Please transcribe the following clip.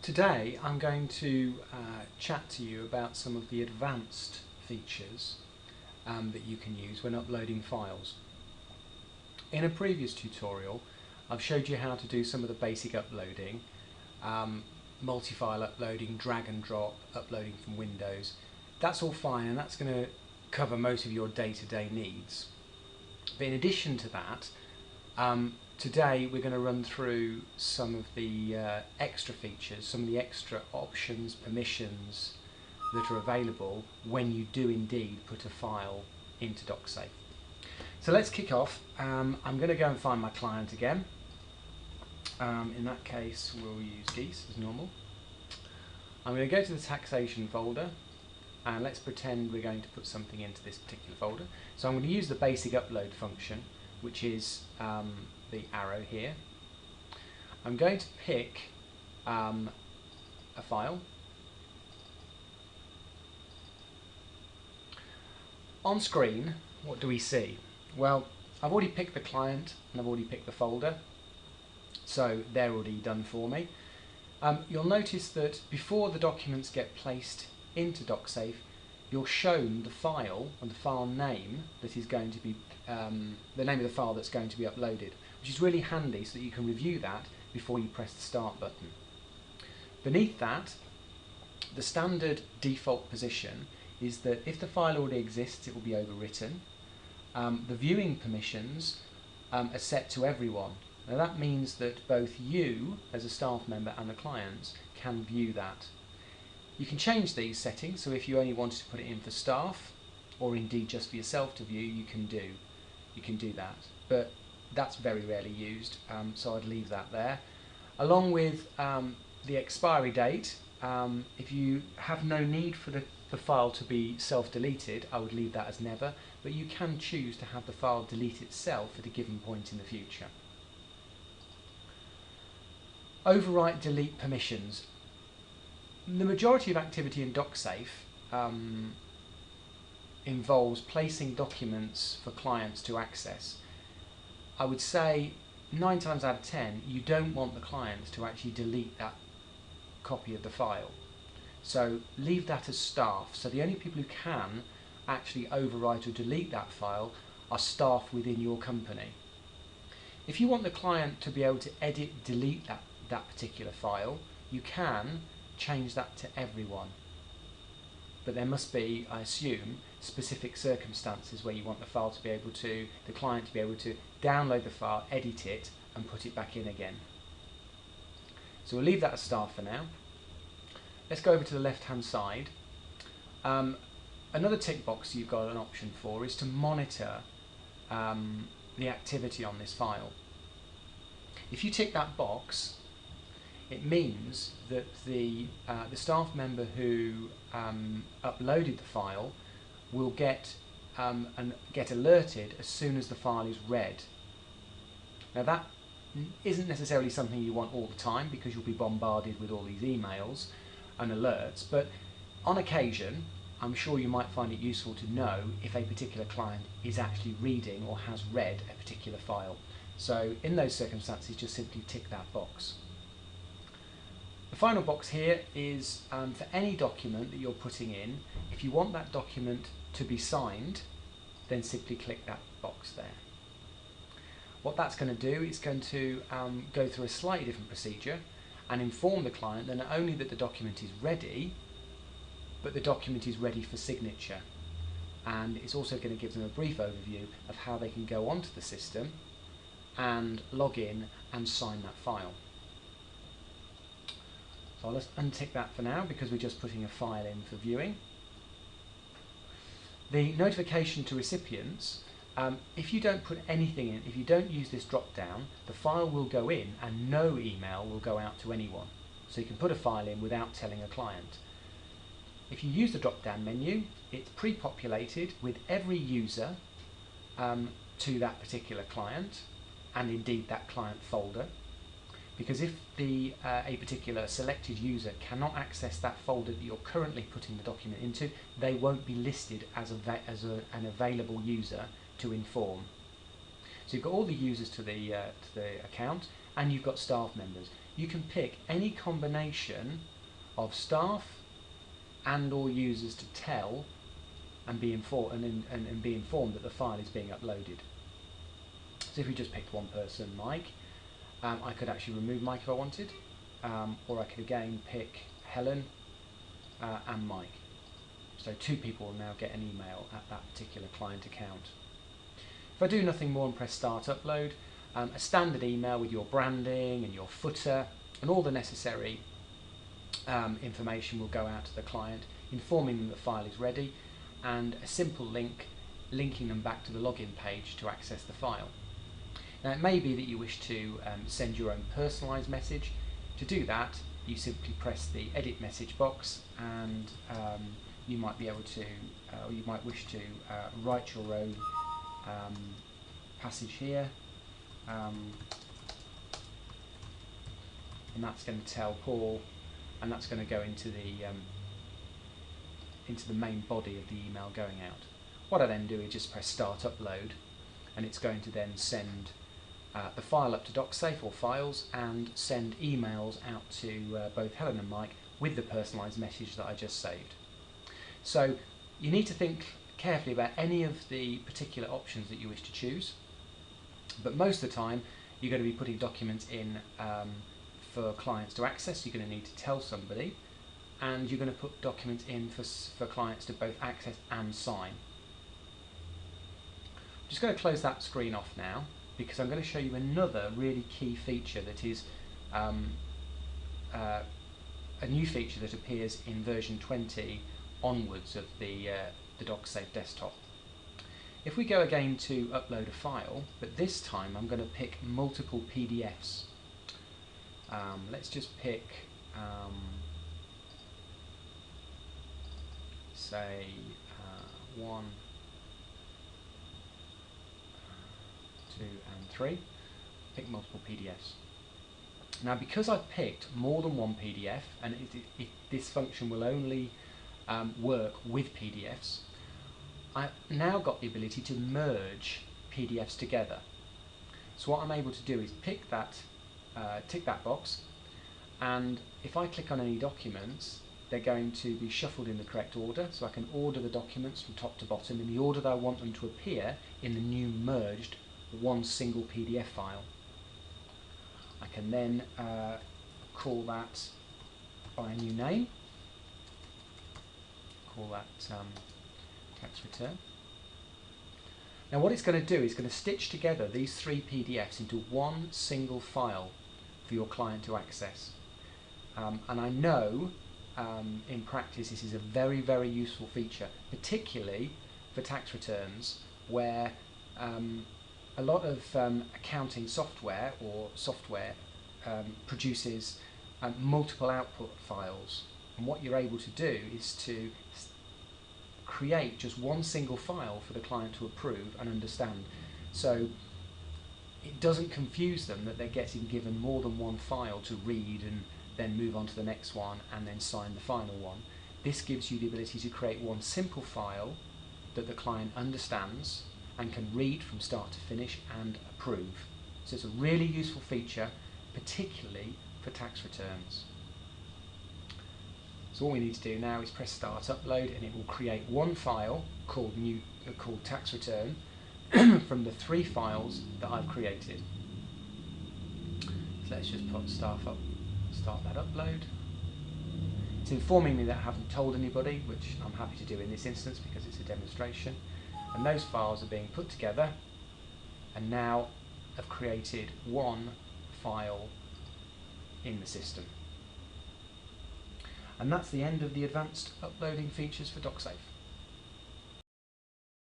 Today I'm going to chat to you about some of the advanced features that you can use when uploading files. In a previous tutorial I've showed you how to do some of the basic uploading, multi-file uploading, drag and drop, uploading from Windows. That's all fine and that's going to cover most of your day-to-day needs. But in addition to that, today we're going to run through some of the extra features, some of the extra options, permissions that are available when you do indeed put a file into docsafe. So let's kick off. I'm going to go and find my client again. In that case we'll use geese as normal. I'm going to go to the taxation folder and let's pretend we're going to put something into this particular folder. So I'm going to use the basic upload function, which is the arrow here. I'm going to pick a file. On screen, what do we see? Well, I've already picked the client and I've already picked the folder, so they're already done for me. You'll notice that before the documents get placed into docsafe, you're shown the file and the file name that is going to be the name of the file that's going to be uploaded, which is really handy so that you can review that before you press the start button. Beneath that, the standard default position is that if the file already exists, it will be overwritten. The viewing permissions are set to everyone. Now that means that both you as a staff member and the clients can view that. You can change these settings, so if you only wanted to put it in for staff or indeed just for yourself to view, you can do that, but that's very rarely used, so I'd leave that there. Along with the expiry date, if you have no need for the file to be self-deleted, I would leave that as never, but you can choose to have the file delete itself at a given point in the future. Overwrite delete permissions. The majority of activity in docsafe involves placing documents for clients to access. I would say 9 times out of 10 you don't want the client to actually delete that copy of the file. So leave that as staff. So the only people who can actually overwrite or delete that file are staff within your company. If you want the client to be able to edit, delete that particular file, you can change that to everyone. But there must be, I assume, specific circumstances where you want the file to be able to, the client to be able to download the file, edit it and put it back in again. So we'll leave that as staff for now. Let's go over to the left hand side. Another tick box you've got an option for is to monitor the activity on this file. If you tick that box, it means that the staff member who uploaded the file will get alerted as soon as the file is read. Now that isn't necessarily something you want all the time because you'll be bombarded with all these emails and alerts, but on occasion I'm sure you might find it useful to know if a particular client is actually reading or has read a particular file. So in those circumstances just simply tick that box. The final box here is for any document that you're putting in. If you want that document to be signed, then simply click that box there. What that's going to do is going to go through a slightly different procedure and inform the client that not only that the document is ready, but the document is ready for signature. And it's also going to give them a brief overview of how they can go onto the system and log in and sign that file. So let's untick that for now because we're just putting a file in for viewing. The notification to recipients, if you don't put anything in, if you don't use this drop down, the file will go in and no email will go out to anyone. So you can put a file in without telling a client. If you use the drop down menu, it's pre-populated with every user to that particular client and indeed that client folder. Because if a particular selected user cannot access that folder that you're currently putting the document into, they won't be listed as an available user to inform. So you've got all the users to the account and you've got staff members. you can pick any combination of staff and or users to tell and be informed that the file is being uploaded. So if we just picked one person, Mike, I could actually remove Mike if I wanted, or I could again pick Helen and Mike. So 2 people will now get an email at that particular client account. If I do nothing more and press Start Upload, a standard email with your branding and your footer and all the necessary information will go out to the client, informing them the file is ready, and a simple link linking them back to the login page to access the file. Now it may be that you wish to send your own personalised message. To do that, you simply press the edit message box, and you might be able to, or you might wish to write your own passage here, and that's going to tell Paul, and that's going to go into the main body of the email going out. What I then do is just press Start Upload, and it's going to then send the file up to docsafe or files and send emails out to both Helen and Mike with the personalised message that I just saved. So you need to think carefully about any of the particular options that you wish to choose, but most of the time you're going to be putting documents in for clients to access. You're going to need to tell somebody, and you're going to put documents in for clients to both access and sign. I'm just going to close that screen off now, because I'm going to show you another really key feature that is a new feature that appears in version 20 onwards of the docsafe desktop. If we go again to upload a file, but this time I'm going to pick multiple PDFs. Let's just pick say 1, 2 and 3. Pick multiple PDFs. Now because I've picked more than one PDF, and this function will only work with PDFs, I've now got the ability to merge PDFs together. So what I'm able to do is pick that, tick that box, and if I click on any documents, they're going to be shuffled in the correct order, so I can order the documents from top to bottom in the order that I want them to appear in the new merged one single PDF file. I can then call that by a new name, call that tax return. Now what it's going to do is going to stitch together these 3 PDFs into one single file for your client to access. And I know in practice this is a very, very useful feature, particularly for tax returns where a lot of accounting software produces multiple output files, and what you're able to do is to create just one single file for the client to approve and understand. So it doesn't confuse them that they're getting given more than one file to read and then move on to the next one and then sign the final one. This gives you the ability to create one simple file that the client understands and can read from start to finish and approve. So it's a really useful feature, particularly for tax returns. So all we need to do now is press Start Upload, and it will create one file called tax return from the 3 files that I've created. So let's just start that upload. It's informing me that I haven't told anybody, which I'm happy to do in this instance because it's a demonstration. And those files are being put together, and now I've created one file in the system. And that's the end of the advanced uploading features for docsafe.